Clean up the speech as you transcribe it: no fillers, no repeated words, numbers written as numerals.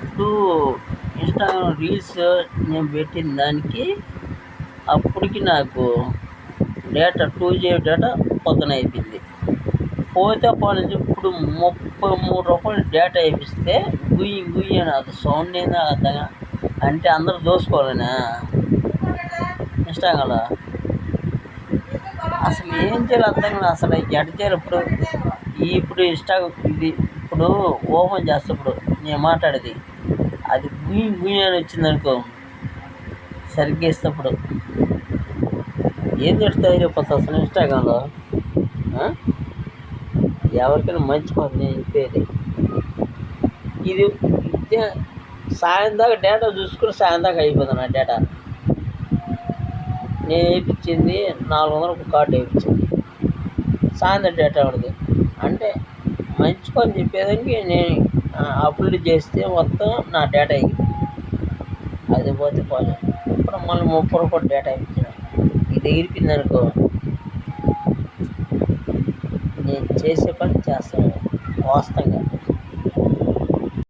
ఇప్పుడు Instagram reels నేను పెట్టిన దానికి అప్పటికి నాకు డేటా 2 GB డేటా పొద్దున అయిపోయింది. పోతే పోనీ ఇప్పుడు 33 రూపాయలు డేటా వేయిస్తే గుయ్యి గుయ్యి అని అది సౌండ్ ఏందో అర్థం అంటే అందరూ దోసుకోవాలనా ఇన్స్టాగ్రామ్లో? అసలు ఏం చేయాలి అర్థం కాదు. అసలు ఎట్ట చేయాలి ఇప్పుడు ఇది ఇప్పుడు ఓపెన్ చేస్తే ఇప్పుడు నేను మాట్లాడేది అది గుయ్యి గుయ్యి అని వచ్చిందనుకో సరిగ్గా ఇస్తప్పుడు ఏం చేస్తే అయిపోతుంది అసలు ఇన్స్టాగ్రామ్లో. ఎవరికైనా మంచి పని నేను చెప్పేది ఇది. సాయం దాకా డేటా చూసుకుని సాయం దాకా అయిపోతుంది నా డేటా. నేను వేయించింది 400 కార్డు వేయించింది సాయంత్రం డేటా ఉండదు అంటే మంచి పని చెప్పేదానికి నేను అప్లోడ్ చేస్తే మొత్తం నా డేటా ఎగిరింది. అది పోతే పోలే. ఇప్పుడు మళ్ళీ 30 రూపాయలు డేటా ఇచ్చిన ఇది ఎగిరిపోయింది అనుకో నేను చేసే పని చేస్తాను వాస్తవంగా.